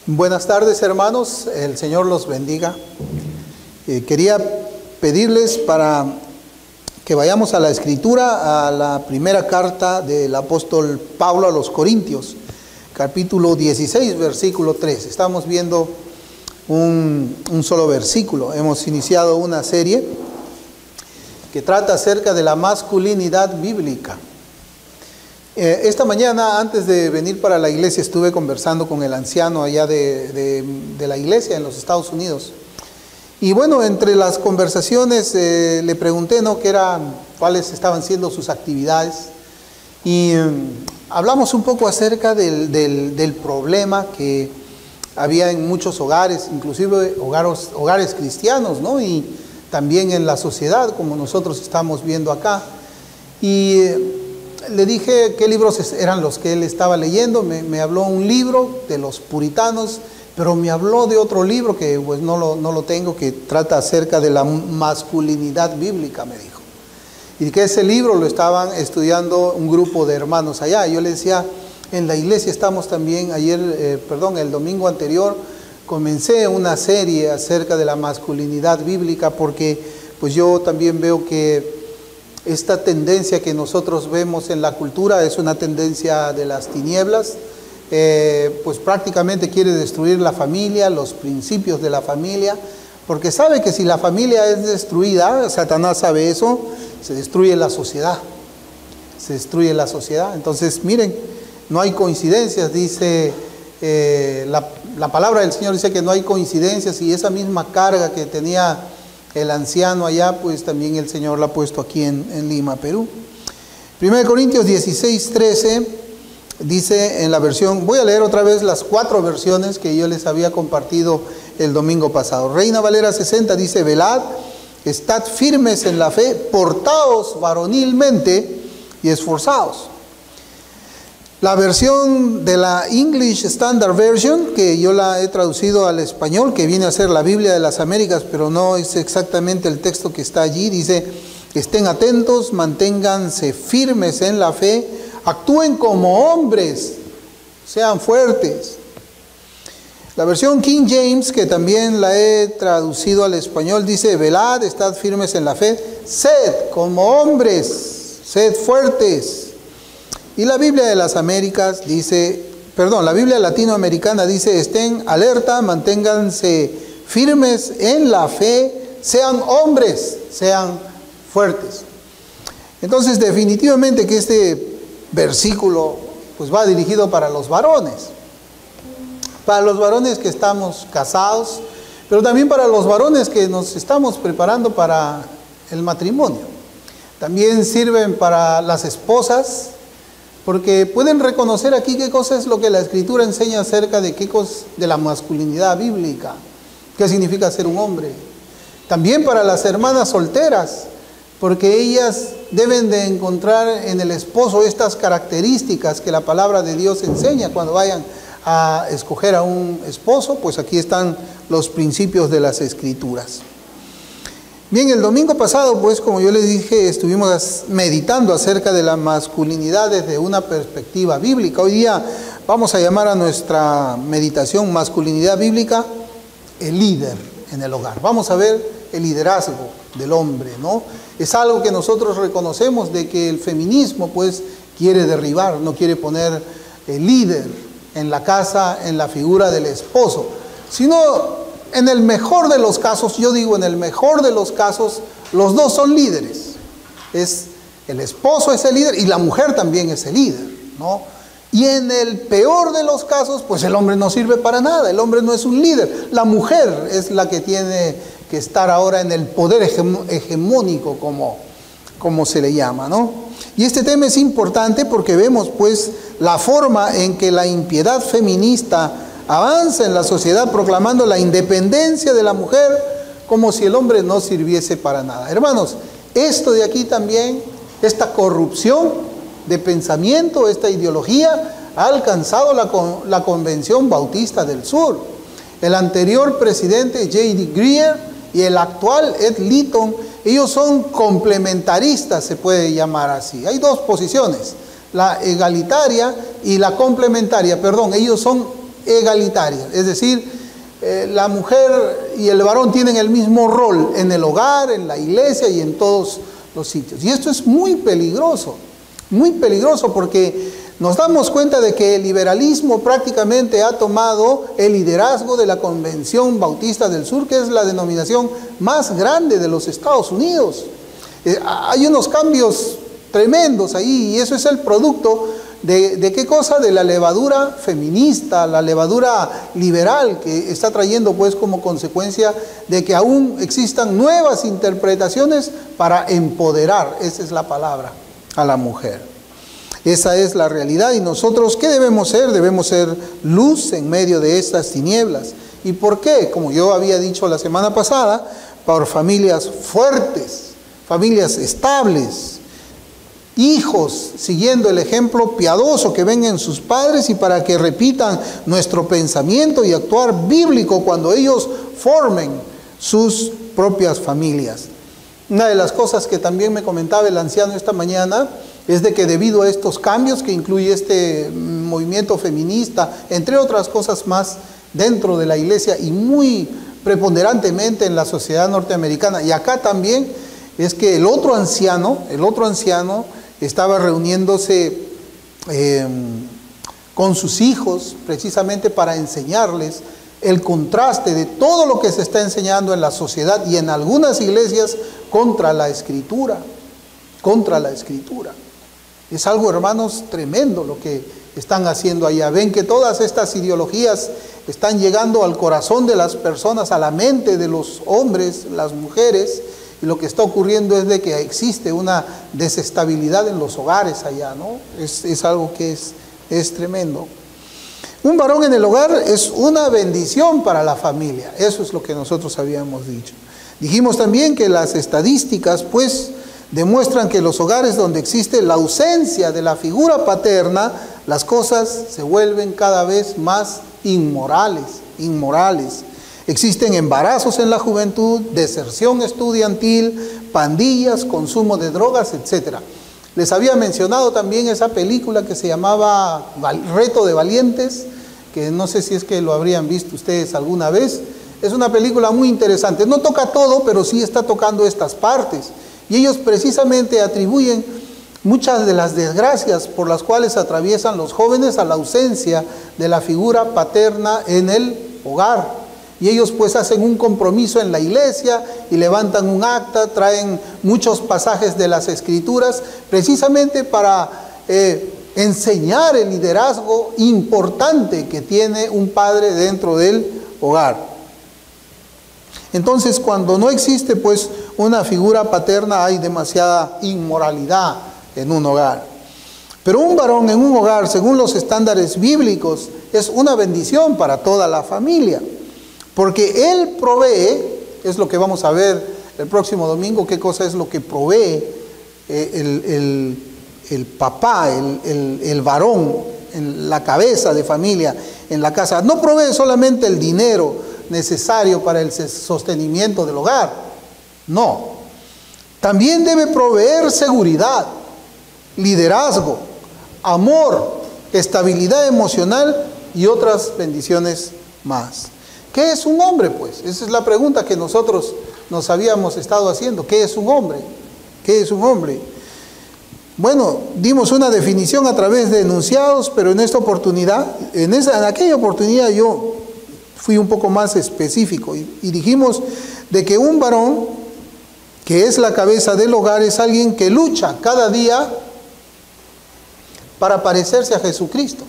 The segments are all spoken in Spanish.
Buenas tardes, hermanos, el Señor los bendiga. Quería pedirles para que vayamos a la Escritura, a la primera carta del apóstol Pablo a los Corintios, capítulo 16, versículo 3. Estamos viendo un solo versículo. Hemos iniciado una serie que trata acerca de la masculinidad bíblica. Esta mañana, antes de venir para la iglesia, estuve conversando con el anciano allá de la iglesia en los Estados Unidos. Y bueno, entre las conversaciones le pregunté, ¿no?, cuáles estaban siendo sus actividades. Y hablamos un poco acerca del problema que había en muchos hogares, inclusive hogares cristianos, ¿no? Y también en la sociedad, como nosotros estamos viendo acá. Y le dije qué libros eran los que él estaba leyendo. Me habló un libro de los puritanos, pero me habló de otro libro que pues no lo tengo, que trata acerca de la masculinidad bíblica, me dijo. Y que ese libro lo estaban estudiando un grupo de hermanos allá. Yo le decía, en la iglesia estamos también, el domingo anterior, comencé una serie acerca de la masculinidad bíblica, porque pues yo también veo que esta tendencia que nosotros vemos en la cultura es una tendencia de las tinieblas, pues prácticamente quiere destruir la familia, los principios de la familia, porque sabe que si la familia es destruida, Satanás sabe eso, se destruye la sociedad. Se destruye la sociedad. Entonces, miren, no hay coincidencias, dice la palabra del Señor, dice que no hay coincidencias, y esa misma carga que tenía el anciano allá, pues también el Señor la ha puesto aquí en Lima, Perú. 1 Corintios 16, 13, dice en la versión, voy a leer otra vez las 4 versiones que yo les había compartido el domingo pasado. Reina Valera 60 dice, velad, estad firmes en la fe, portaos varonilmente y esforzaos. La versión de la English Standard Version, que yo la he traducido al español, que viene a ser la Biblia de las Américas, pero no es exactamente el texto que está allí, dice, estén atentos, manténganse firmes en la fe, actúen como hombres, sean fuertes. La versión King James, que también la he traducido al español, dice, velad, estad firmes en la fe, sed como hombres, sed fuertes. Y la Biblia de las Américas dice, la Biblia latinoamericana dice, estén alerta, manténganse firmes en la fe, sean hombres, sean fuertes. Entonces, definitivamente que este versículo pues va dirigido para los varones que estamos casados, pero también para los varones que nos estamos preparando para el matrimonio. También sirven para las esposas, porque pueden reconocer aquí qué cosa es lo que la Escritura enseña acerca de de la masculinidad bíblica, qué significa ser un hombre. También para las hermanas solteras, porque ellas deben de encontrar en el esposo estas características que la palabra de Dios enseña cuando vayan a escoger a un esposo. Pues aquí están los principios de las Escrituras. Bien, el domingo pasado, pues como yo les dije, estuvimos meditando acerca de la masculinidad desde una perspectiva bíblica. Hoy día vamos a llamar a nuestra meditación masculinidad bíblica el líder en el hogar. Vamos a ver el liderazgo del hombre, ¿no? Es algo que nosotros reconocemos de que el feminismo pues quiere derribar, no quiere poner el líder en la casa en la figura del esposo, sino en el mejor de los casos, yo digo en el mejor de los casos, los dos son líderes. El esposo es el líder y la mujer también es el líder, ¿no? Y en el peor de los casos, pues el hombre no sirve para nada, el hombre no es un líder. La mujer es la que tiene que estar ahora en el poder hegemónico, como se le llama, ¿no? Y este tema es importante porque vemos pues la forma en que la impiedad feminista avanza en la sociedad proclamando la independencia de la mujer como si el hombre no sirviese para nada. Hermanos, esto de aquí también, esta corrupción de pensamiento, esta ideología, ha alcanzado la Convención Bautista del Sur. El anterior presidente J.D. Greer y el actual Ed Litton, ellos son complementaristas, se puede llamar así. Hay dos posiciones, la egalitaria y la complementaria, ellos son egalitarias, es decir, la mujer y el varón tienen el mismo rol en el hogar, en la iglesia y en todos los sitios. Y esto es muy peligroso porque nos damos cuenta de que el liberalismo prácticamente ha tomado el liderazgo de la Convención Bautista del Sur, que es la denominación más grande de los Estados Unidos. Hay unos cambios tremendos ahí, y eso es el producto de qué cosa, de la levadura feminista, la levadura liberal, que está trayendo pues como consecuencia de que aún existan nuevas interpretaciones para empoderar, esa es la palabra, a la mujer. Esa es la realidad. Y nosotros, ¿qué debemos ser? Debemos ser luz en medio de estas tinieblas. ¿Y por qué? Como yo había dicho la semana pasada, por familias fuertes, familias estables, hijos siguiendo el ejemplo piadoso que ven en sus padres, y para que repitan nuestro pensamiento y actuar bíblico cuando ellos formen sus propias familias. Una de las cosas que también me comentaba el anciano esta mañana es de que debido a estos cambios que incluye este movimiento feminista, entre otras cosas más dentro de la iglesia y muy preponderantemente en la sociedad norteamericana, y acá también, es que el otro anciano estaba reuniéndose con sus hijos precisamente para enseñarles el contraste de todo lo que se está enseñando en la sociedad y en algunas iglesias contra la Escritura. Es algo, hermanos, tremendo lo que están haciendo allá. Ven que todas estas ideologías están llegando al corazón de las personas, a la mente de los hombres, las mujeres, y lo que está ocurriendo es de que existe una desestabilidad en los hogares allá, ¿no? Es algo que es tremendo. Un varón en el hogar es una bendición para la familia. Eso es lo que nosotros habíamos dicho. Dijimos también que las estadísticas, pues, demuestran que los hogares donde existe la ausencia de la figura paterna, las cosas se vuelven cada vez más inmorales. Existen embarazos en la juventud, deserción estudiantil, pandillas, consumo de drogas, etc. Les había mencionado también esa película que se llamaba Reto de Valientes, que no sé si es que lo habrían visto ustedes alguna vez. Es una película muy interesante. No toca todo, pero sí está tocando estas partes. Y ellos precisamente atribuyen muchas de las desgracias por las cuales atraviesan los jóvenes a la ausencia de la figura paterna en el hogar. Y ellos pues hacen un compromiso en la iglesia y levantan un acta, traen muchos pasajes de las Escrituras, precisamente para enseñar el liderazgo importante que tiene un padre dentro del hogar. Entonces, cuando no existe pues una figura paterna, hay demasiada inmoralidad en un hogar. Pero un varón en un hogar, según los estándares bíblicos, es una bendición para toda la familia. Porque Él provee, es lo que vamos a ver el próximo domingo, qué cosa es lo que provee el papá, el varón, en la cabeza de familia, en la casa. No provee solamente el dinero necesario para el sostenimiento del hogar, no. También debe proveer seguridad, liderazgo, amor, estabilidad emocional y otras bendiciones más. ¿Qué es un hombre, pues? Esa es la pregunta que nosotros nos habíamos estado haciendo. ¿Qué es un hombre? ¿Qué es un hombre? Bueno, dimos una definición a través de enunciados, pero en esta oportunidad, en aquella oportunidad yo fui un poco más específico y dijimos de que un varón que es la cabeza del hogar es alguien que lucha cada día para parecerse a Jesucristo.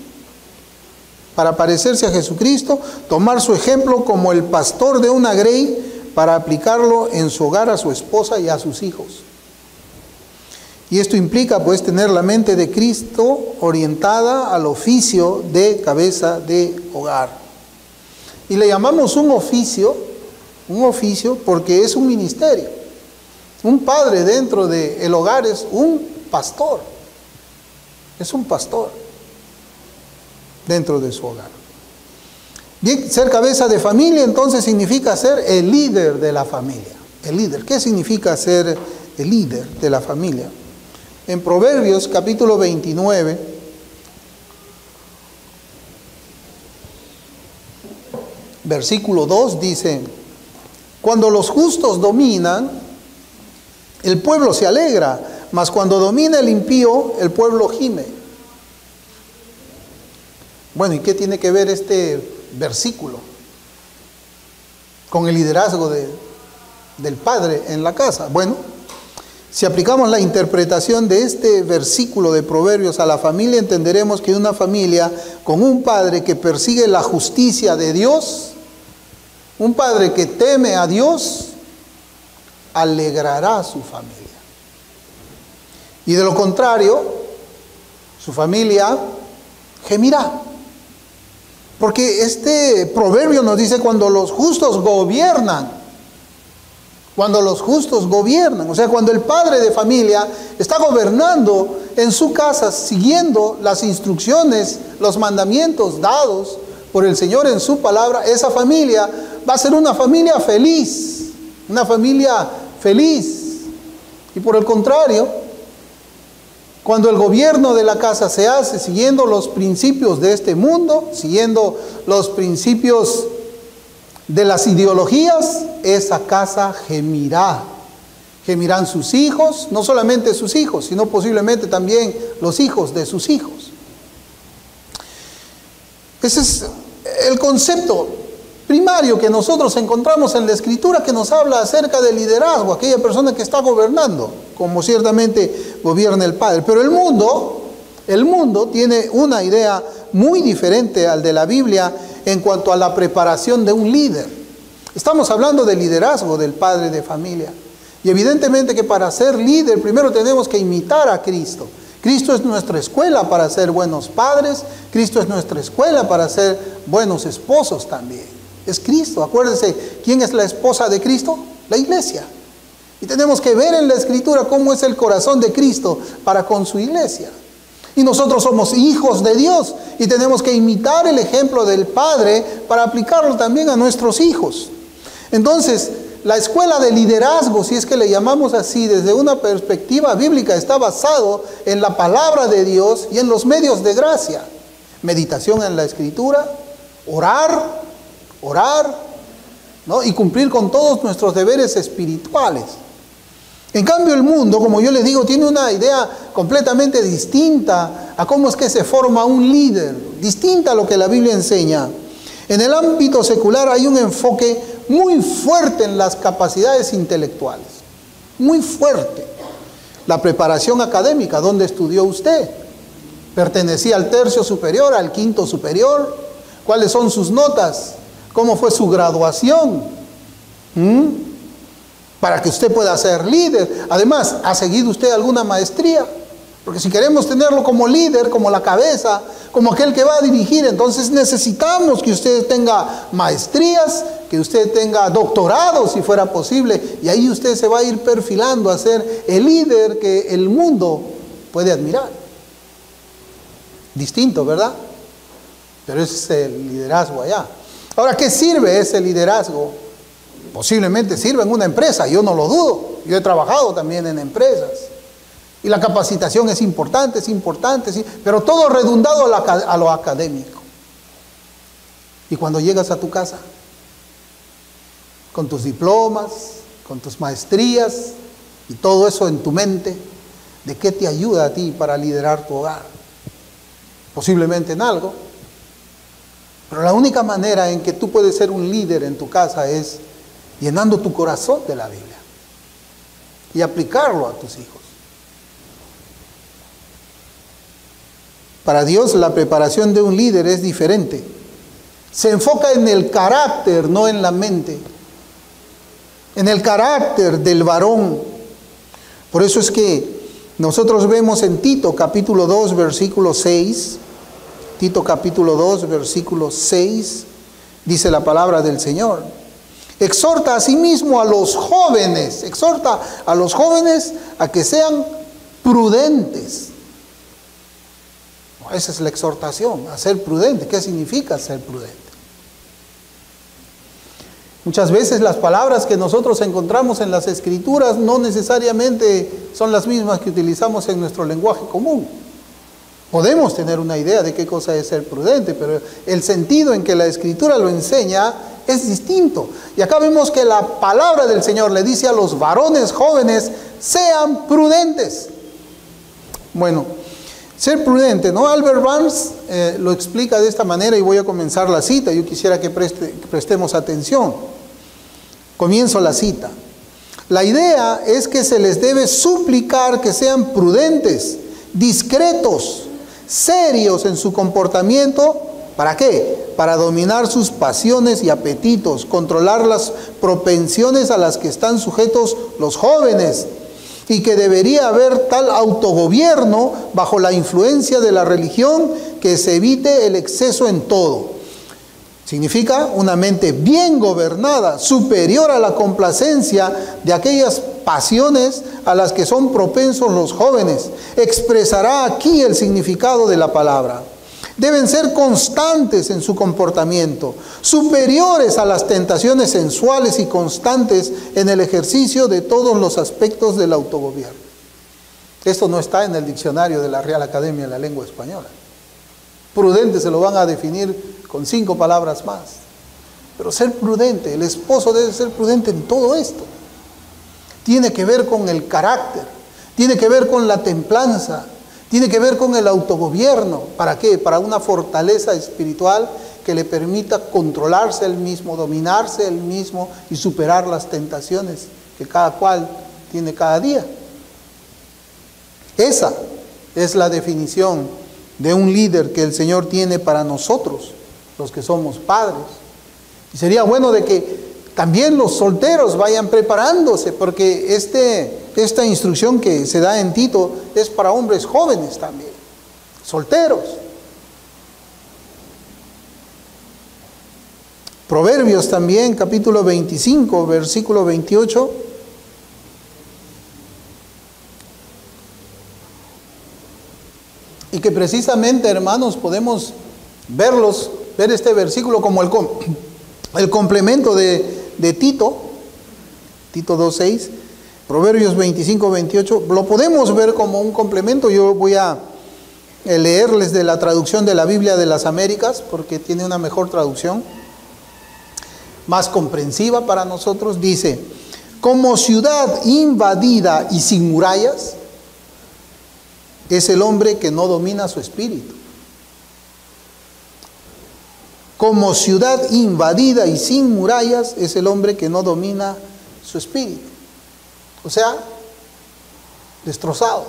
Para parecerse a Jesucristo, tomar su ejemplo como el pastor de una grey para aplicarlo en su hogar a su esposa y a sus hijos. Y esto implica pues tener la mente de Cristo orientada al oficio de cabeza de hogar. Y le llamamos un oficio porque es un ministerio. Un padre dentro del hogar es un pastor. Es un pastor dentro de su hogar. Bien, ser cabeza de familia entonces significa ser el líder de la familia. El líder. ¿Qué significa ser el líder de la familia? En Proverbios capítulo 29, versículo 2 dice: cuando los justos dominan, el pueblo se alegra, mas cuando domina el impío, el pueblo gime. Bueno, ¿y qué tiene que ver este versículo con el liderazgo del padre en la casa? Bueno, si aplicamos la interpretación de este versículo de Proverbios a la familia, entenderemos que una familia con un padre que persigue la justicia de Dios, un padre que teme a Dios, alegrará a su familia. Y de lo contrario, su familia gemirá. Porque este proverbio nos dice cuando los justos gobiernan. Cuando los justos gobiernan. O sea, cuando el padre de familia está gobernando en su casa, siguiendo las instrucciones, los mandamientos dados por el Señor en su palabra, esa familia va a ser una familia feliz. Una familia feliz. Y por el contrario, cuando el gobierno de la casa se hace siguiendo los principios de este mundo, siguiendo los principios de las ideologías, esa casa gemirá. Gemirán sus hijos, no solamente sus hijos, sino posiblemente también los hijos de sus hijos. Ese es el concepto primario que nosotros encontramos en la Escritura, que nos habla acerca del liderazgo, aquella persona que está gobernando, como ciertamente gobierna el Padre. Pero el mundo tiene una idea muy diferente al de la Biblia en cuanto a la preparación de un líder. Estamos hablando del liderazgo del padre de familia. Y evidentemente que para ser líder primero tenemos que imitar a Cristo. Cristo es nuestra escuela para ser buenos padres. Cristo es nuestra escuela para ser buenos esposos también. Es Cristo. Acuérdense, ¿quién es la esposa de Cristo? La iglesia. Y tenemos que ver en la Escritura cómo es el corazón de Cristo para con su iglesia. Y nosotros somos hijos de Dios y tenemos que imitar el ejemplo del Padre para aplicarlo también a nuestros hijos. Entonces, la escuela de liderazgo, si es que le llamamos así, desde una perspectiva bíblica, está basado en la palabra de Dios y en los medios de gracia. Meditación en la Escritura, orar, ¿no? Y cumplir con todos nuestros deberes espirituales. En cambio, el mundo, como yo les digo, tiene una idea completamente distinta a cómo es que se forma un líder, distinta a lo que la Biblia enseña. En el ámbito secular hay un enfoque muy fuerte en las capacidades intelectuales, muy fuerte. La preparación académica, ¿dónde estudió usted? ¿Pertenecía al tercio superior, al quinto superior? ¿Cuáles son sus notas? ¿Cómo fue su graduación? Para que usted pueda ser líder. Además, ¿ha seguido usted alguna maestría? Porque si queremos tenerlo como líder, como la cabeza, como aquel que va a dirigir, entonces necesitamos que usted tenga maestrías, que usted tenga doctorado si fuera posible, y ahí usted se va a ir perfilando a ser el líder que el mundo puede admirar. Distinto, ¿verdad? Pero ese es el liderazgo allá. Ahora, ¿qué sirve ese liderazgo? Posiblemente sirva en una empresa, yo no lo dudo. Yo he trabajado también en empresas. Y la capacitación es importante, sí, pero todo redundado a lo académico. Y cuando llegas a tu casa, con tus diplomas, con tus maestrías y todo eso en tu mente, ¿de qué te ayuda a ti para liderar tu hogar? Posiblemente en algo. Pero la única manera en que tú puedes ser un líder en tu casa es llenando tu corazón de la Biblia y aplicarlo a tus hijos. Para Dios la preparación de un líder es diferente. Se enfoca en el carácter, no en la mente. En el carácter del varón. Por eso es que nosotros vemos en Tito capítulo 2 versículo 6. Tito capítulo 2 versículo 6. Dice la palabra del Señor. Exhorta asimismo a los jóvenes. Exhorta a los jóvenes a que sean prudentes. Esa es la exhortación, a ser prudente. ¿Qué significa ser prudente? Muchas veces las palabras que nosotros encontramos en las Escrituras no necesariamente son las mismas que utilizamos en nuestro lenguaje común. Podemos tener una idea de qué cosa es ser prudente, pero el sentido en que la Escritura lo enseña es distinto. Y acá vemos que la palabra del Señor le dice a los varones jóvenes, sean prudentes. Bueno, ser prudente, ¿no? Albert Barnes lo explica de esta manera y voy a comenzar la cita. Yo quisiera que prestemos atención. Comienzo la cita. La idea es que se les debe suplicar que sean prudentes, discretos, serios en su comportamiento. ¿Para qué? Para dominar sus pasiones y apetitos, controlar las propensiones a las que están sujetos los jóvenes, y que debería haber tal autogobierno bajo la influencia de la religión que se evite el exceso en todo. Significa una mente bien gobernada, superior a la complacencia de aquellas pasiones a las que son propensos los jóvenes. Expresará aquí el significado de la palabra. Deben ser constantes en su comportamiento, superiores a las tentaciones sensuales y constantes en el ejercicio de todos los aspectos del autogobierno. Esto no está en el diccionario de la Real Academia de la Lengua Española. Prudente se lo van a definir con 5 palabras más. Pero ser prudente, el esposo debe ser prudente en todo esto. Tiene que ver con el carácter, tiene que ver con la templanza, tiene que ver con el autogobierno. ¿Para qué? Para una fortaleza espiritual que le permita controlarse él mismo, dominarse él mismo y superar las tentaciones que cada cual tiene cada día. Esa es la definición de un líder que el Señor tiene para nosotros, los que somos padres. Y sería bueno de que también los solteros vayan preparándose, porque esta instrucción que se da en Tito es para hombres jóvenes también, solteros. Proverbios también, capítulo 25, versículo 28. Y que precisamente, hermanos, podemos ver este versículo como el complemento de Tito 2:6, Proverbios 25, 28, lo podemos ver como un complemento. Yo voy a leerles de la traducción de la Biblia de las Américas, porque tiene una mejor traducción, más comprensiva para nosotros. Dice: como ciudad invadida y sin murallas, es el hombre que no domina su espíritu. Como ciudad invadida y sin murallas es el hombre que no domina su espíritu. O sea, destrozado.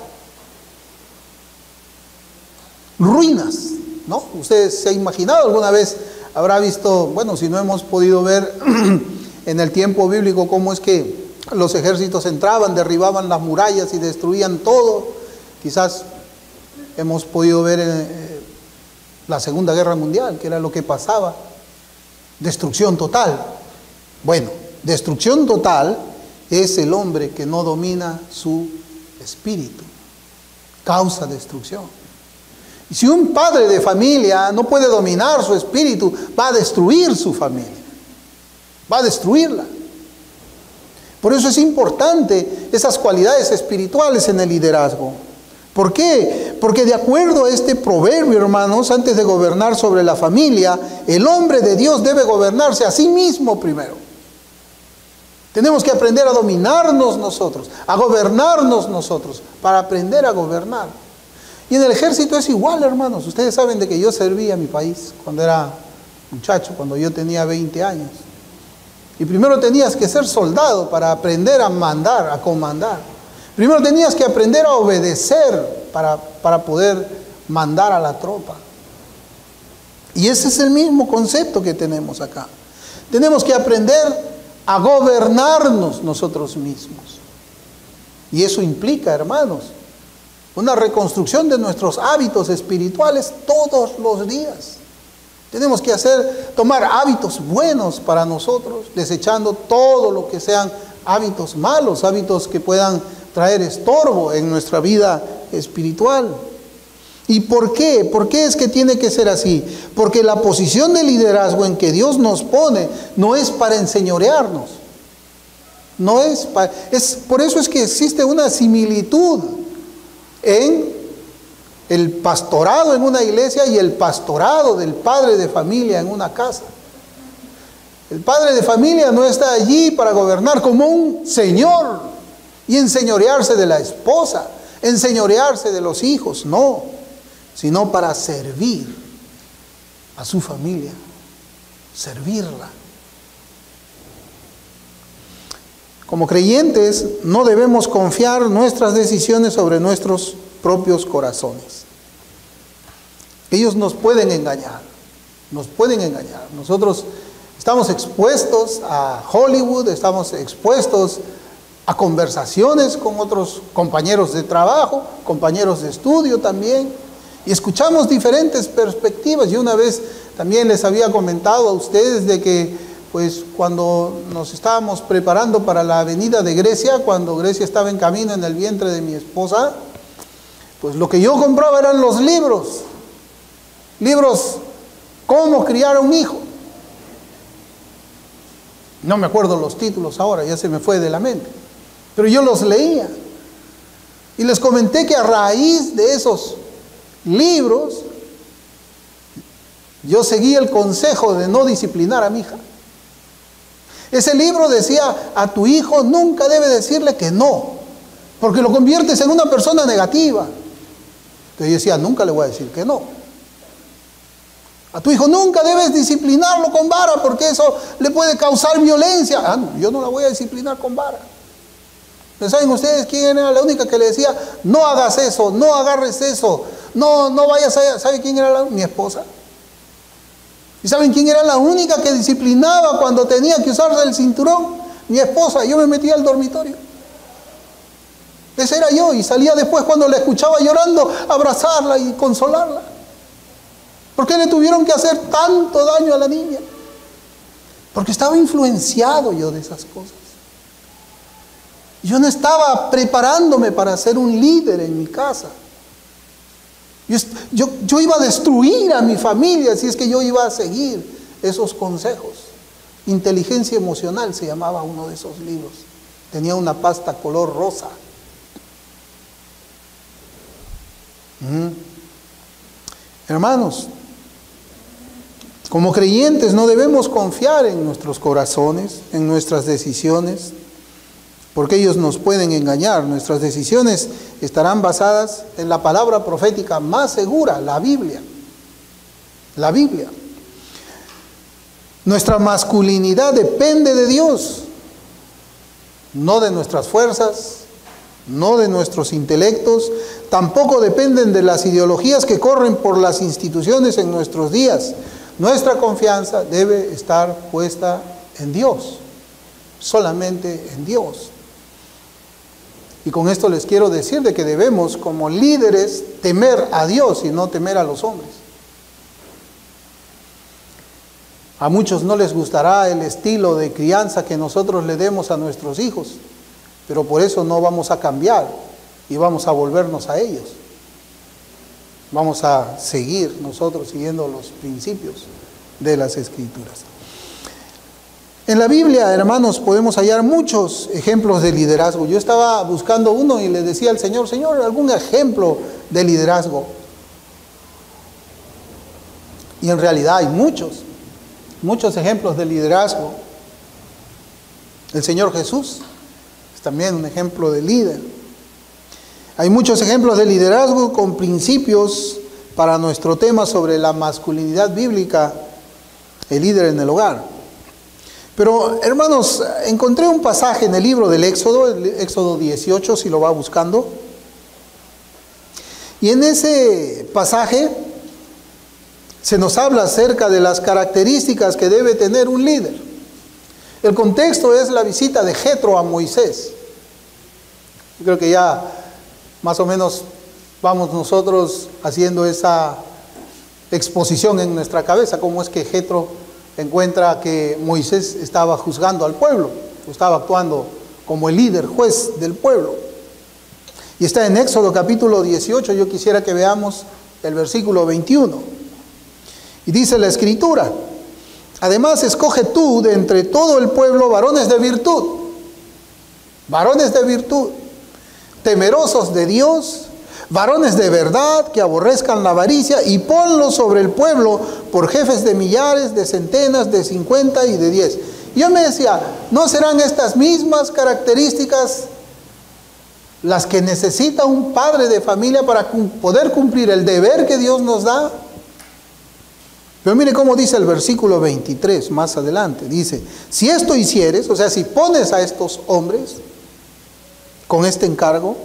Ruinas, ¿no? Usted se ha imaginado alguna vez, habrá visto, bueno, si no hemos podido ver en el tiempo bíblico cómo es que los ejércitos entraban, derribaban las murallas y destruían todo. Quizás hemos podido ver en la Segunda Guerra Mundial, que era lo que pasaba. Destrucción total. Bueno, destrucción total es el hombre que no domina su espíritu. Causa destrucción. Y si un padre de familia no puede dominar su espíritu, va a destruir su familia. Va a destruirla. Por eso es importante esas cualidades espirituales en el liderazgo. ¿Por qué? Porque de acuerdo a este proverbio, hermanos, antes de gobernar sobre la familia, el hombre de Dios debe gobernarse a sí mismo primero. Tenemos que aprender a dominarnos nosotros, a gobernarnos nosotros, para aprender a gobernar. Y en el ejército es igual, hermanos. Ustedes saben de que yo serví a mi país cuando era muchacho, cuando yo tenía 20 años. Y primero tenías que ser soldado para aprender a mandar, a comandar. Primero tenías que aprender a obedecer para poder mandar a la tropa. Y ese es el mismo concepto que tenemos acá. Tenemos que aprender a gobernarnos nosotros mismos. Y eso implica, hermanos, una reconstrucción de nuestros hábitos espirituales todos los días. Tenemos que tomar hábitos buenos para nosotros, desechando todo lo que sean hábitos malos, hábitos que puedan traer estorbo en nuestra vida espiritual. ¿Y por qué? ¿Por qué es que tiene que ser así? Porque la posición de liderazgo en que Dios nos pone no es para enseñorearnos. Por eso es que existe una similitud en el pastorado en una iglesia y el pastorado del padre de familia en una casa. El padre de familia no está allí para gobernar como un señor y enseñorearse de la esposa, enseñorearse de los hijos, no, sino para servir a su familia, servirla. Como creyentes no debemos confiar nuestras decisiones sobre nuestros propios corazones. Ellos nos pueden engañar, nos pueden engañar. Nosotros estamos expuestos a Hollywood, estamos expuestos a conversaciones con otros compañeros de trabajo, compañeros de estudio también, y escuchamos diferentes perspectivas. Yo una vez también les había comentado a ustedes de que pues cuando nos estábamos preparando para la venida de Grecia, cuando Grecia estaba en camino en el vientre de mi esposa, pues lo que yo compraba eran los libros, cómo criar a un hijo. No me acuerdo los títulos ahora, ya se me fue de la mente, pero yo los leía y les comenté que a raíz de esos libros yo seguí el consejo de no disciplinar a mi hija. Ese libro decía: a tu hijo nunca debe decirle que no, porque lo conviertes en una persona negativa. Entonces yo decía: nunca le voy a decir que no. A tu hijo nunca debes disciplinarlo con vara, porque eso le puede causar violencia. Ah, no, yo no la voy a disciplinar con vara. ¿Pero saben ustedes quién era la única que le decía: no hagas eso, no agarres eso, no vayas allá? ¿Sabe quién era mi esposa? ¿Y saben quién era la única que disciplinaba cuando tenía que usarse el cinturón? Mi esposa. Yo me metía al dormitorio. Ese era yo, y salía después cuando la escuchaba llorando, a abrazarla y consolarla. ¿Por qué le tuvieron que hacer tanto daño a la niña? Porque estaba influenciado yo de esas cosas. Yo no estaba preparándome para ser un líder en mi casa. Yo iba a destruir a mi familia si es que yo iba a seguir esos consejos. Inteligencia emocional se llamaba uno de esos libros. Tenía una pasta color rosa. Hermanos, como creyentes no debemos confiar en nuestros corazones, en nuestras decisiones, porque ellos nos pueden engañar. Nuestras decisiones estarán basadas en la palabra profética más segura, la Biblia. La Biblia. Nuestra masculinidad depende de Dios, no de nuestras fuerzas, no de nuestros intelectos, tampoco dependen de las ideologías que corren por las instituciones en nuestros días. Nuestra confianza debe estar puesta en Dios, solamente en Dios. Y con esto les quiero decir de que debemos, como líderes, temer a Dios y no temer a los hombres. A muchos no les gustará el estilo de crianza que nosotros le demos a nuestros hijos, pero por eso no vamos a cambiar y vamos a volvernos a ellos. Vamos a seguir nosotros siguiendo los principios de las Escrituras. En la Biblia, hermanos, podemos hallar muchos ejemplos de liderazgo. Yo estaba buscando uno y le decía al Señor: Señor, ¿algún ejemplo de liderazgo? Y en realidad hay muchos ejemplos de liderazgo. El Señor Jesús es también un ejemplo de líder. Hay muchos ejemplos de liderazgo con principios para nuestro tema sobre la masculinidad bíblica, el líder en el hogar. Pero, hermanos, encontré un pasaje en el libro del Éxodo, el Éxodo 18, si lo va buscando. Y en ese pasaje se nos habla acerca de las características que debe tener un líder. El contexto es la visita de Jetro a Moisés. Yo creo que ya más o menos vamos nosotros haciendo esa exposición en nuestra cabeza, cómo es que Jetro encuentra que Moisés estaba juzgando al pueblo, estaba actuando como el líder, juez del pueblo. Y está en Éxodo capítulo 18, yo quisiera que veamos el versículo 21. Y dice la Escritura: además escoge tú de entre todo el pueblo varones de virtud, temerosos de Dios, varones de verdad que aborrezcan la avaricia, y ponlos sobre el pueblo por jefes de millares, de centenas, de 50 y de 10. Yo me decía, ¿no serán estas mismas características las que necesita un padre de familia para poder cumplir el deber que Dios nos da? Pero mire cómo dice el versículo 23, más adelante. Dice, si esto hicieres, o sea, si pones a estos hombres con este encargo,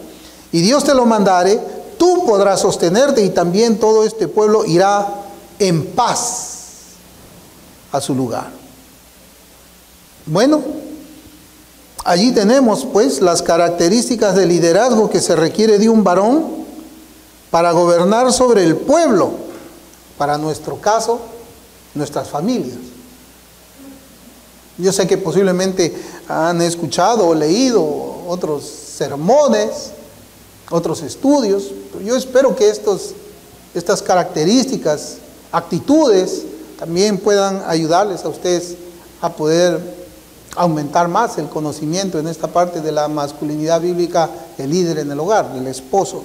y Dios te lo mandare, tú podrás sostenerte, y también todo este pueblo irá en paz a su lugar. Bueno, allí tenemos pues las características de liderazgo que se requiere de un varón para gobernar sobre el pueblo, para nuestro caso, nuestras familias. Yo sé que posiblemente han escuchado o leído otros sermones, otros estudios, pero yo espero que estas características, actitudes, también puedan ayudarles a ustedes a poder aumentar más el conocimiento en esta parte de la masculinidad bíblica, el líder en el hogar, el esposo.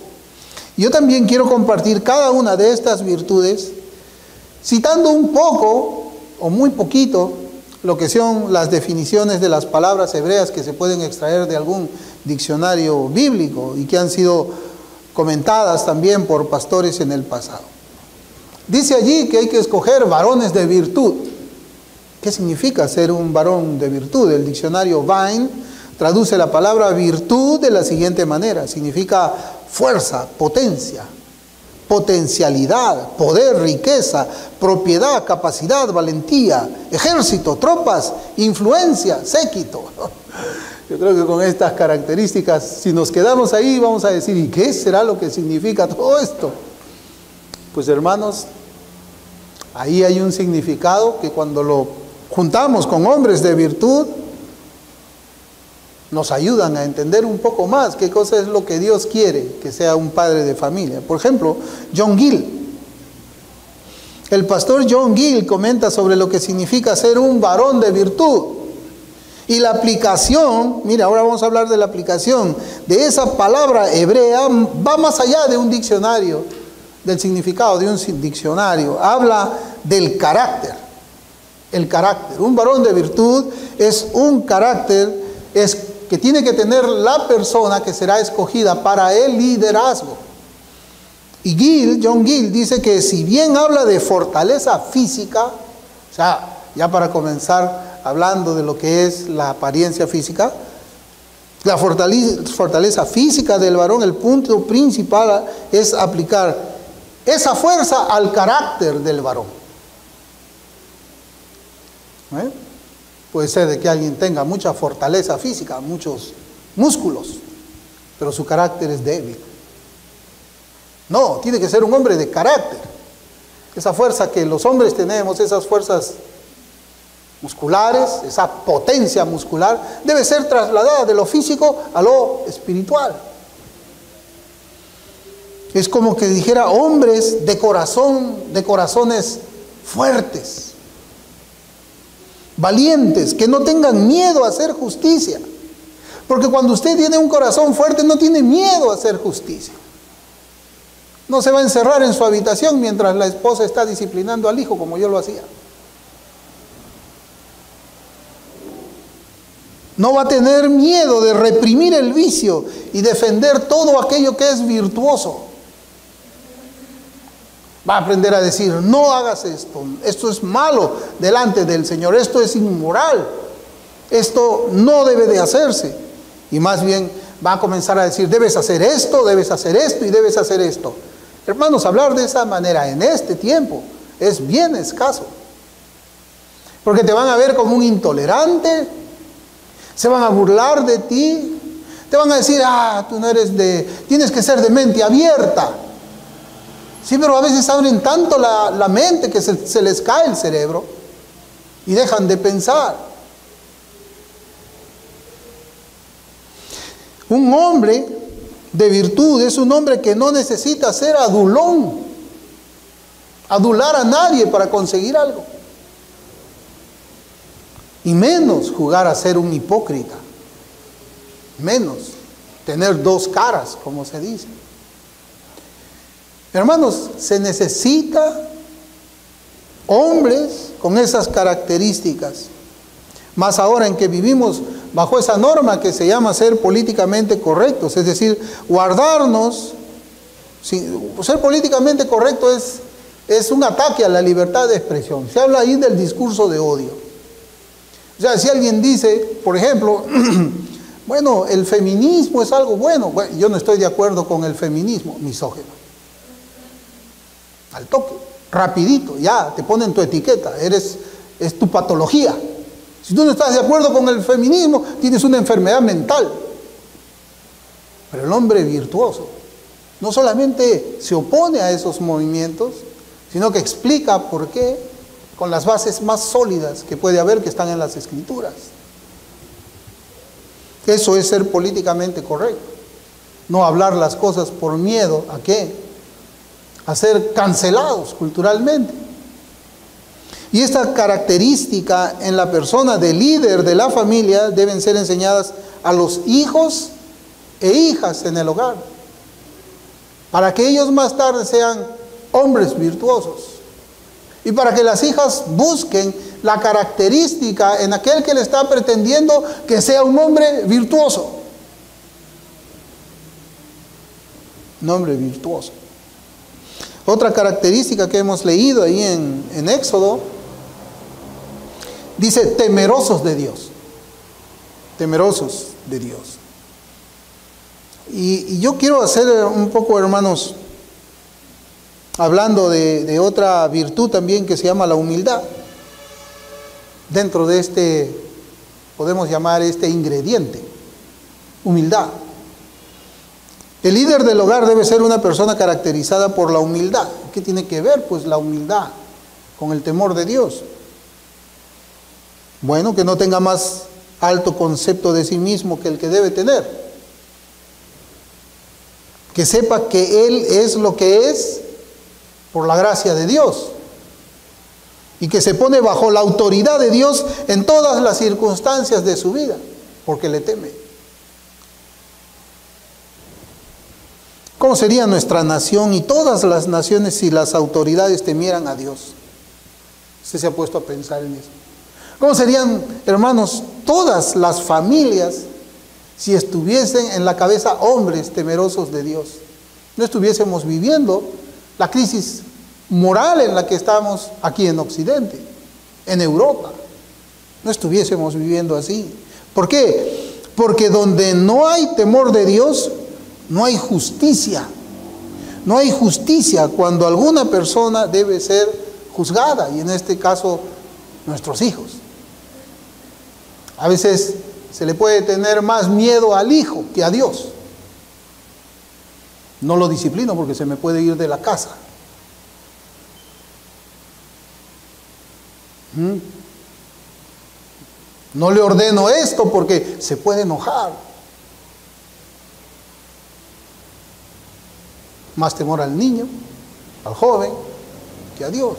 Yo también quiero compartir cada una de estas virtudes, citando un poco o muy poquito lo que son las definiciones de las palabras hebreas que se pueden extraer de algún diccionario bíblico y que han sido comentadas también por pastores en el pasado. Dice allí que hay que escoger varones de virtud. ¿Qué significa ser un varón de virtud? El diccionario Vine traduce la palabra virtud de la siguiente manera. Significa fuerza, potencia, potencialidad, poder, riqueza, propiedad, capacidad, valentía, ejército, tropas, influencia, séquito. Yo creo que con estas características, si nos quedamos ahí, vamos a decir, ¿y qué será lo que significa todo esto? Pues hermanos, ahí hay un significado que cuando lo juntamos con hombres de virtud, nos ayudan a entender un poco más qué cosa es lo que Dios quiere que sea un padre de familia. Por ejemplo, John Gill. El pastor John Gill comenta sobre lo que significa ser un varón de virtud. Y la aplicación, mira, ahora vamos a hablar de la aplicación de esa palabra hebrea, va más allá de un diccionario, del significado de un diccionario. Habla del carácter. El carácter. Un varón de virtud es un carácter que tiene que tener la persona que será escogida para el liderazgo. Y John Gill dice que si bien habla de fortaleza física, o sea, ya para comenzar hablando de lo que es la apariencia física, la fortaleza física del varón, el punto principal es aplicar esa fuerza al carácter del varón. Puede ser de que alguien tenga mucha fortaleza física, muchos músculos, pero su carácter es débil. No, tiene que ser un hombre de carácter. Esa fuerza que los hombres tenemos, esas fuerzas musculares, esa potencia muscular, debe ser trasladada de lo físico a lo espiritual. Es como que dijera hombres de corazón, de corazones fuertes, valientes, que no tengan miedo a hacer justicia. Porque cuando usted tiene un corazón fuerte, no tiene miedo a hacer justicia. No se va a encerrar en su habitación mientras la esposa está disciplinando al hijo, como yo lo hacía. No va a tener miedo de reprimir el vicio y defender todo aquello que es virtuoso. Va a aprender a decir, no hagas esto, esto es malo delante del Señor, esto es inmoral, esto no debe de hacerse. Y más bien va a comenzar a decir, debes hacer esto y debes hacer esto. Hermanos, hablar de esa manera en este tiempo es bien escaso. Porque te van a ver como un intolerante, se van a burlar de ti, te van a decir, tú no eres tienes que ser de mente abierta. Sí, pero a veces abren tanto la mente que se les cae el cerebro y dejan de pensar. Un hombre de virtud es un hombre que no necesita ser adulón, adular a nadie para conseguir algo. Y menos jugar a ser un hipócrita. Menos tener dos caras, como se dice. Hermanos, se necesita hombres con esas características. Más ahora en que vivimos bajo esa norma que se llama ser políticamente correctos, es decir, guardarnos. Ser políticamente correcto es un ataque a la libertad de expresión. Se habla ahí del discurso de odio. O sea, si alguien dice, por ejemplo, bueno, el feminismo es algo bueno. Bueno, yo no estoy de acuerdo con el feminismo, misógino. Al toque, rapidito, ya te ponen tu etiqueta, es tu patología. Si tú no estás de acuerdo con el feminismo, tienes una enfermedad mental. Pero el hombre virtuoso no solamente se opone a esos movimientos, sino que explica por qué con las bases más sólidas que puede haber, que están en las Escrituras. Eso es ser políticamente correcto. No hablar las cosas por miedo ¿a qué? A ser cancelados culturalmente. Y esta característica en la persona del líder de la familia deben ser enseñadas a los hijos e hijas en el hogar, para que ellos más tarde sean hombres virtuosos. Y para que las hijas busquen la característica en aquel que le está pretendiendo que sea un hombre virtuoso. Un hombre virtuoso. Otra característica que hemos leído ahí en Éxodo, dice temerosos de Dios. Temerosos de Dios. Y yo quiero hacer un poco, hermanos, hablando de otra virtud también que se llama la humildad. Dentro de este, podemos llamar este ingrediente, humildad. El líder del hogar debe ser una persona caracterizada por la humildad. ¿Qué tiene que ver? Pues la humildad con el temor de Dios. Bueno, que no tenga más alto concepto de sí mismo que el que debe tener. Que sepa que Él es lo que es por la gracia de Dios. Y que se pone bajo la autoridad de Dios en todas las circunstancias de su vida, porque le teme. ¿Cómo sería nuestra nación y todas las naciones si las autoridades temieran a Dios? ¿Usted se ha puesto a pensar en eso? ¿Cómo serían, hermanos, todas las familias si estuviesen en la cabeza hombres temerosos de Dios? No estuviésemos viviendo la crisis moral en la que estamos aquí en Occidente, en Europa. No estuviésemos viviendo así. ¿Por qué? Porque donde no hay temor de Dios, no hay justicia. No hay justicia cuando alguna persona debe ser juzgada, y en este caso, nuestros hijos. A veces se le puede tener más miedo al hijo que a Dios. No lo disciplino porque se me puede ir de la casa. No le ordeno esto porque se puede enojar. Más temor al niño, al joven, que a Dios.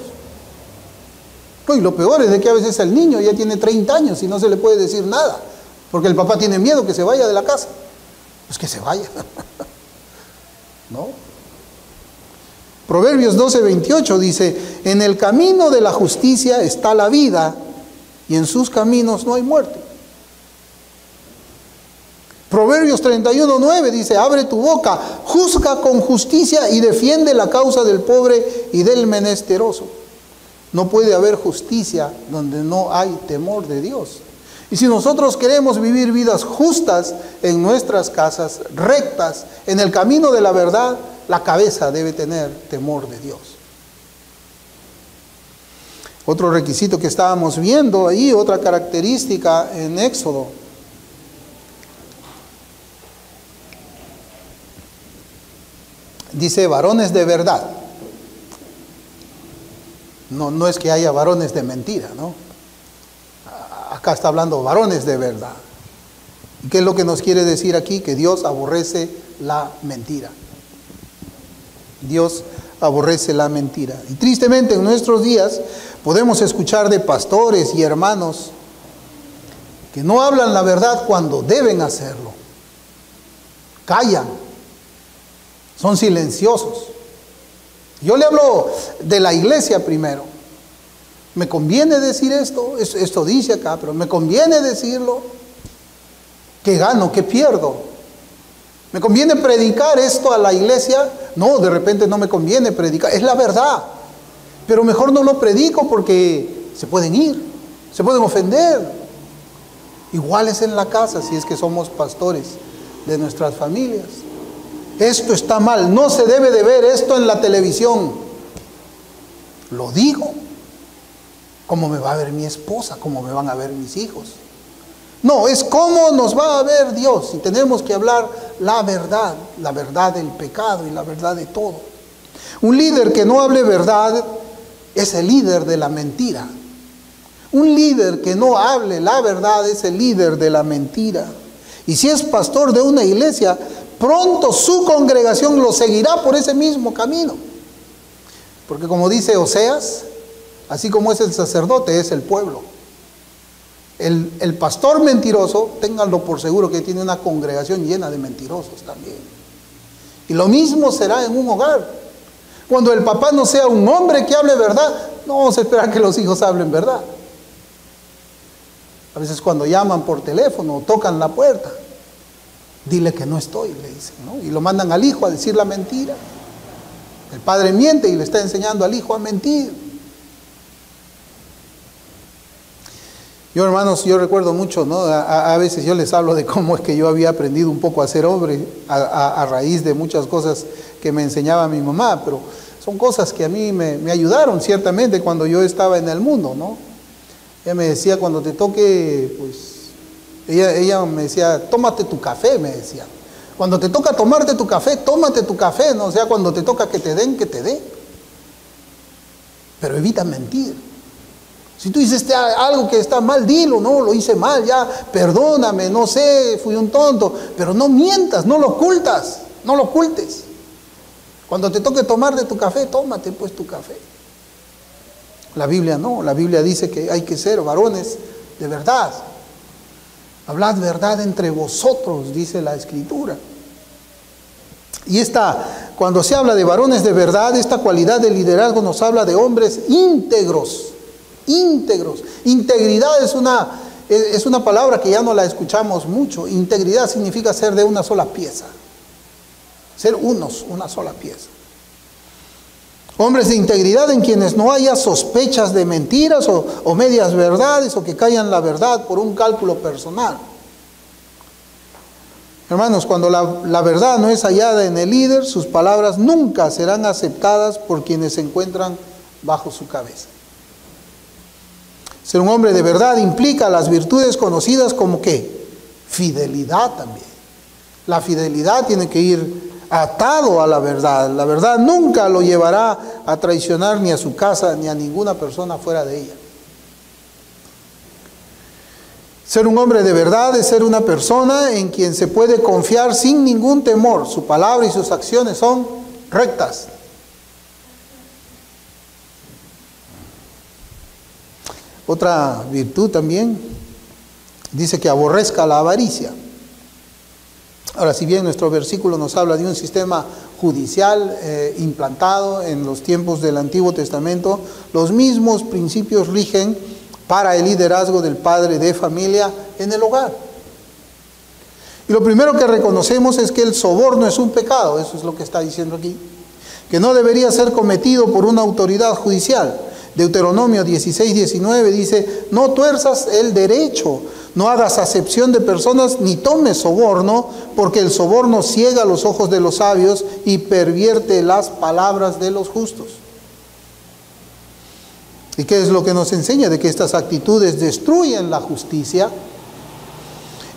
Y lo peor es de que a veces el niño ya tiene 30 años y no se le puede decir nada, porque el papá tiene miedo que se vaya de la casa. Pues que se vaya. ¿No? Proverbios 12:28 dice, en el camino de la justicia está la vida, y en sus caminos no hay muerte. Proverbios 31:9 dice, abre tu boca, juzga con justicia y defiende la causa del pobre y del menesteroso. No puede haber justicia donde no hay temor de Dios. Y si nosotros queremos vivir vidas justas en nuestras casas, rectas, en el camino de la verdad, la cabeza debe tener temor de Dios. Otro requisito que estábamos viendo ahí, otra característica en Éxodo. Dice varones de verdad. No es que haya varones de mentira, ¿no? Acá está hablando varones de verdad. ¿Y qué es lo que nos quiere decir aquí? Que Dios aborrece la mentira. Dios aborrece la mentira. Y tristemente en nuestros días podemos escuchar de pastores y hermanos que no hablan la verdad cuando deben hacerlo. Callan. Son silenciosos. Yo le hablo de la iglesia primero. ¿Me conviene decir esto? Esto dice acá, pero ¿me conviene decirlo? ¿Qué gano? ¿Qué pierdo? ¿Me conviene predicar esto a la iglesia? No, de repente no me conviene predicar. Es la verdad. Pero mejor no lo predico porque se pueden ir, se pueden ofender. Igual es en la casa si es que somos pastores de nuestras familias. Esto está mal, no se debe de ver esto en la televisión. Lo digo. ¿Cómo me va a ver mi esposa? ¿Cómo me van a ver mis hijos? No, es cómo nos va a ver Dios. Y tenemos que hablar la verdad del pecado y la verdad de todo. Un líder que no hable verdad es el líder de la mentira. Un líder que no hable la verdad es el líder de la mentira. Y si es pastor de una iglesia, pronto su congregación lo seguirá por ese mismo camino. Porque como dice Oseas, así como es el sacerdote, es el pueblo. El pastor mentiroso, ténganlo por seguro que tiene una congregación llena de mentirosos también. Y lo mismo será en un hogar. Cuando el papá no sea un hombre que hable verdad, no vamos a esperar que los hijos hablen verdad. A veces cuando llaman por teléfono o tocan la puerta, dile que no estoy, le dicen, ¿no? Y lo mandan al hijo a decir la mentira. El padre miente y le está enseñando al hijo a mentir. Yo, hermanos, yo recuerdo mucho, ¿no? A veces yo les hablo de cómo es que yo había aprendido un poco a ser hombre a raíz de muchas cosas que me enseñaba mi mamá, pero son cosas que a mí me ayudaron ciertamente cuando yo estaba en el mundo, ¿no? Ella me decía, cuando te toque, pues, ella me decía, tómate tu café, me decía. Cuando te toca tomarte tu café, tómate tu café, ¿no? O sea, cuando te toca que te den, que te dé. Pero evita mentir. Si tú dices algo que está mal, dilo, no, lo hice mal, ya, perdóname, no sé, fui un tonto. Pero no mientas, no lo ocultas, no lo ocultes. Cuando te toque tomar de tu café, tómate pues tu café. La Biblia no, la Biblia dice que hay que ser varones de verdad. Hablad verdad entre vosotros, dice la Escritura. Y cuando se habla de varones de verdad, esta cualidad de liderazgo nos habla de hombres íntegros. Íntegros. Integridad es una palabra que ya no la escuchamos mucho. Integridad significa ser de una sola pieza. Ser una sola pieza. Hombres de integridad en quienes no haya sospechas de mentiras o medias verdades o que callan la verdad por un cálculo personal. Hermanos, cuando la verdad no es hallada en el líder, sus palabras nunca serán aceptadas por quienes se encuentran bajo su cabeza. Ser un hombre de verdad implica las virtudes conocidas como ¿qué? Fidelidad también. La fidelidad tiene que ir atado a la verdad. La verdad nunca lo llevará a traicionar ni a su casa ni a ninguna persona fuera de ella. Ser un hombre de verdad es ser una persona en quien se puede confiar sin ningún temor. Su palabra y sus acciones son rectas. Otra virtud también dice que aborrezca la avaricia. Ahora, si bien nuestro versículo nos habla de un sistema judicial implantado en los tiempos del Antiguo Testamento, los mismos principios rigen para el liderazgo del padre de familia en el hogar. Y lo primero que reconocemos es que el soborno es un pecado, eso es lo que está diciendo aquí, que no debería ser cometido por una autoridad judicial. Deuteronomio 16:19 dice, no tuerzas el derecho, no hagas acepción de personas ni tomes soborno, porque el soborno ciega los ojos de los sabios y pervierte las palabras de los justos. ¿Y qué es lo que nos enseña? De que estas actitudes destruyen la justicia.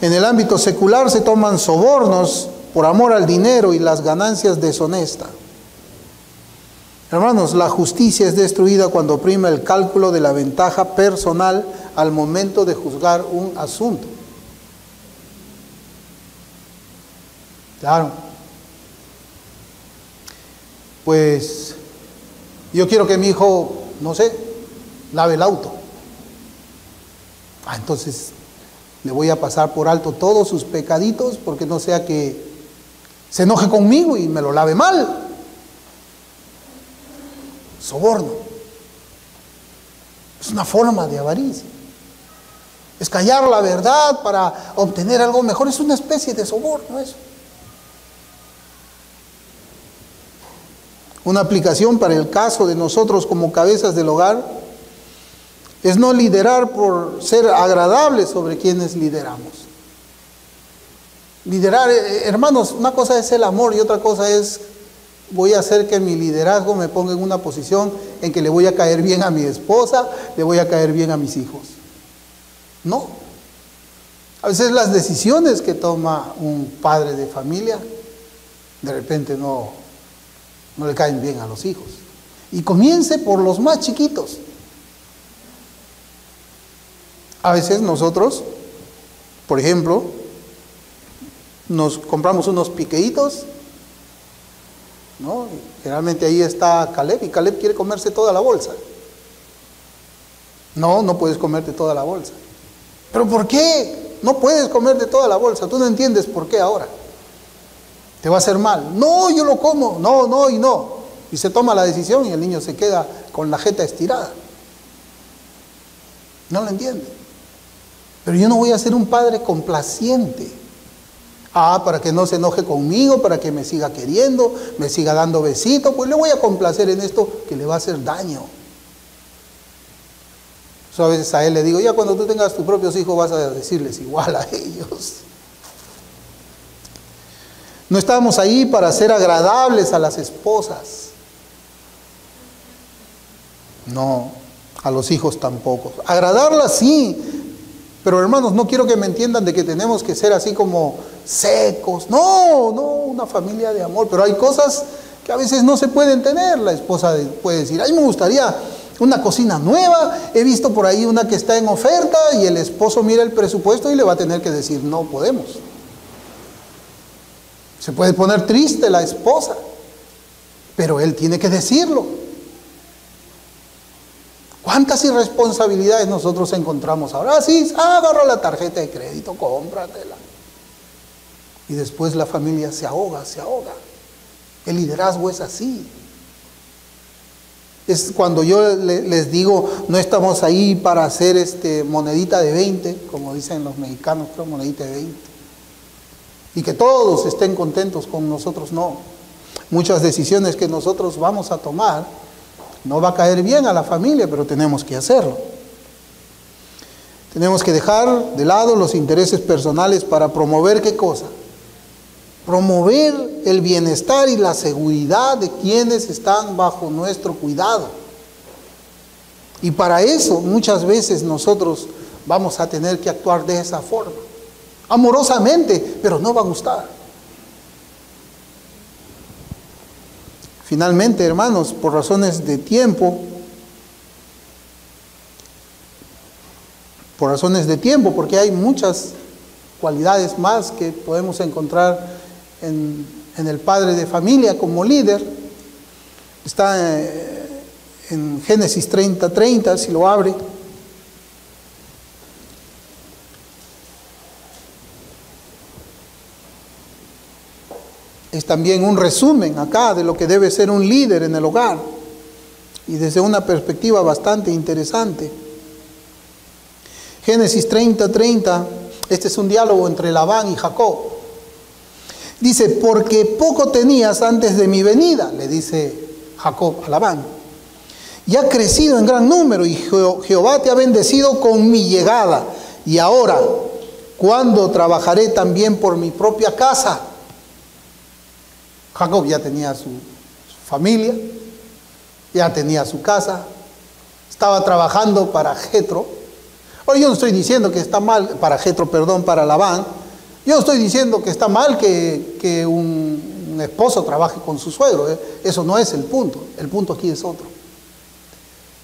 En el ámbito secular se toman sobornos por amor al dinero y las ganancias deshonestas. Hermanos, la justicia es destruida cuando prima el cálculo de la ventaja personal al momento de juzgar un asunto. Claro. Pues yo quiero que mi hijo, no sé, lave el auto. Entonces le voy a pasar por alto todos sus pecaditos porque no sea que se enoje conmigo y me lo lave mal. soborno. Es una forma de avaricia. Es callar la verdad para obtener algo mejor. Es una especie de soborno eso. Una aplicación para el caso de nosotros como cabezas del hogar es no liderar por ser agradables sobre quienes lideramos. Liderar, hermanos, una cosa es el amor y otra cosa es voy a hacer que mi liderazgo me ponga en una posición en que le voy a caer bien a mi esposa, le voy a caer bien a mis hijos. No. A veces las decisiones que toma un padre de familia de repente no le caen bien a los hijos. Y comience por los más chiquitos. A veces nosotros, por ejemplo, nos compramos unos piqueitos, ¿no? Generalmente ahí está Caleb y Caleb quiere comerse toda la bolsa. No puedes comerte toda la bolsa. ¿Pero por qué? No puedes comerte toda la bolsa. Tú no entiendes por qué ahora. Te va a hacer mal. No, yo lo como. No y no. Y se toma la decisión y el niño se queda con la jeta estirada. No lo entiende. Pero yo no voy a ser un padre complaciente. Para que no se enoje conmigo, para que me siga queriendo, me siga dando besitos, pues le voy a complacer en esto que le va a hacer daño. A veces a él le digo, ya cuando tú tengas tus propios hijos vas a decirles igual a ellos. No estamos ahí para ser agradables a las esposas. No, a los hijos tampoco. Agradarlas sí, pero hermanos, no quiero que me entiendan de que tenemos que ser así como secos. No, una familia de amor. Pero hay cosas que a veces no se pueden tener. La esposa puede decir, ay, me gustaría una cocina nueva, he visto por ahí una que está en oferta, y el esposo mira el presupuesto y le va a tener que decir, no podemos. Se puede poner triste la esposa, pero él tiene que decirlo. ¿Cuántas irresponsabilidades nosotros encontramos ahora? Sí, agarra la tarjeta de crédito, cómpratela. Y después la familia se ahoga. El liderazgo es así. Es cuando yo les digo, no estamos ahí para hacer monedita de 20, como dicen los mexicanos, creo, monedita de 20. Y que todos estén contentos con nosotros, no. Muchas decisiones que nosotros vamos a tomar, no va a caer bien a la familia, pero tenemos que hacerlo. Tenemos que dejar de lado los intereses personales para promover ¿qué cosa? Promover el bienestar y la seguridad de quienes están bajo nuestro cuidado. Y para eso muchas veces nosotros vamos a tener que actuar de esa forma. Amorosamente, pero no va a gustar. Finalmente, hermanos, por razones de tiempo, porque hay muchas cualidades más que podemos encontrar en el padre de familia como líder. Está en Génesis 30:30, si lo abre. Es también un resumen acá de lo que debe ser un líder en el hogar, y desde una perspectiva bastante interesante. Génesis 30:30, este es un diálogo entre Labán y Jacob. Dice, porque poco tenías antes de mi venida, le dice Jacob a Labán, y has crecido en gran número, y Jehová te ha bendecido con mi llegada. Y ahora, ¿cuándo trabajaré también por mi propia casa? Jacob ya tenía su familia, ya tenía su casa, estaba trabajando para Jetro. Ahora yo no estoy diciendo que está mal, para Labán. Yo no estoy diciendo que está mal que un esposo trabaje con su suegro, eso no es el punto aquí es otro.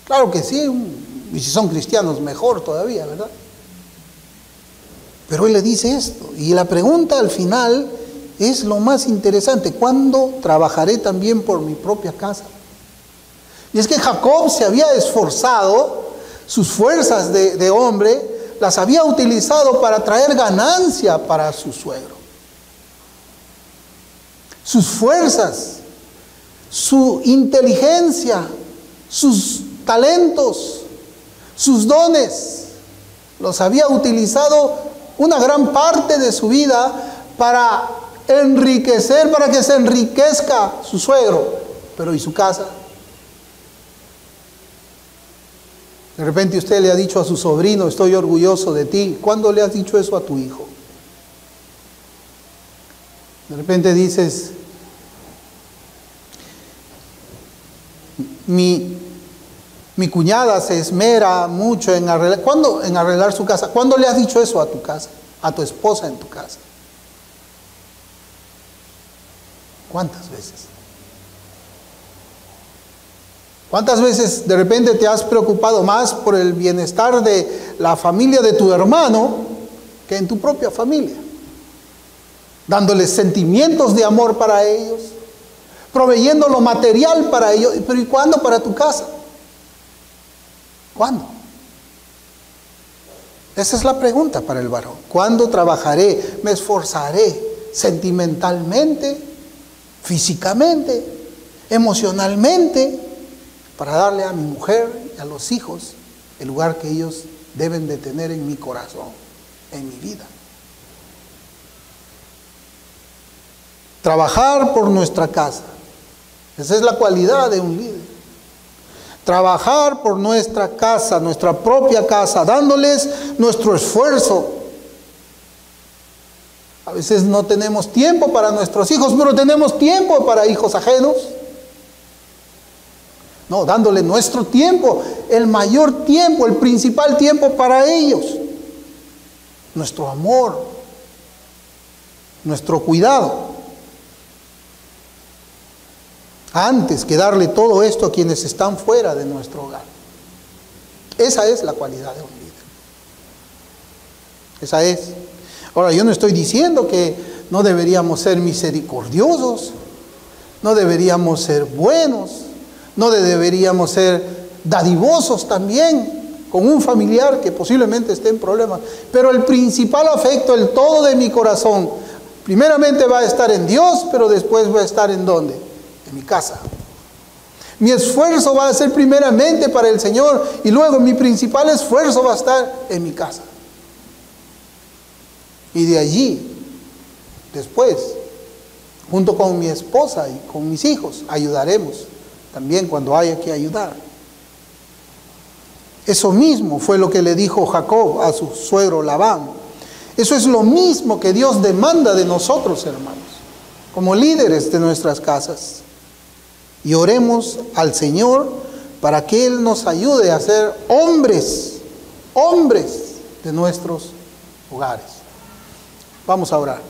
Claro que sí, y si son cristianos mejor todavía, ¿verdad? Pero él le dice esto, y la pregunta al final es lo más interesante, ¿cuándo trabajaré también por mi propia casa? Y es que Jacob se había esforzado, sus fuerzas de hombre las había utilizado para traer ganancia para su suegro. Sus fuerzas, su inteligencia, sus talentos, sus dones, los había utilizado una gran parte de su vida para enriquecer, para que se enriquezca su suegro. Pero ¿y su casa? De repente usted le ha dicho a su sobrino, estoy orgulloso de ti. ¿Cuándo le has dicho eso a tu hijo? De repente dices, mi cuñada se esmera mucho en arreglar. ¿Cuándo? En arreglar su casa. ¿Cuándo le has dicho eso a tu casa? A tu esposa en tu casa. ¿Cuántas veces? ¿Cuántas veces de repente te has preocupado más por el bienestar de la familia de tu hermano que en tu propia familia? Dándoles sentimientos de amor para ellos, proveyendo lo material para ellos. Pero ¿y cuándo para tu casa? ¿Cuándo? Esa es la pregunta para el varón. ¿Cuándo trabajaré? Me esforzaré sentimentalmente, físicamente, emocionalmente, para darle a mi mujer y a los hijos el lugar que ellos deben de tener en mi corazón, en mi vida. Trabajar por nuestra casa. Esa es la cualidad de un líder. Trabajar por nuestra casa, nuestra propia casa, dándoles nuestro esfuerzo. A veces no tenemos tiempo para nuestros hijos, pero tenemos tiempo para hijos ajenos. No, dándole nuestro tiempo, el mayor tiempo, el principal tiempo para ellos. Nuestro amor, nuestro cuidado. Antes que darle todo esto a quienes están fuera de nuestro hogar. Esa es la cualidad de un líder. Esa es. Ahora, yo no estoy diciendo que no deberíamos ser misericordiosos, no deberíamos ser buenos, no deberíamos ser dadivosos también con un familiar que posiblemente esté en problemas. Pero el principal afecto, el todo de mi corazón, primeramente va a estar en Dios, pero después va a estar ¿en dónde? En mi casa. Mi esfuerzo va a ser primeramente para el Señor y luego mi principal esfuerzo va a estar en mi casa. Y de allí, después, junto con mi esposa y con mis hijos, ayudaremos también cuando haya que ayudar. Eso mismo fue lo que le dijo Jacob a su suegro Labán. Eso es lo mismo que Dios demanda de nosotros, hermanos, como líderes de nuestras casas. Y oremos al Señor para que Él nos ayude a ser hombres de nuestros hogares. Vamos a orar.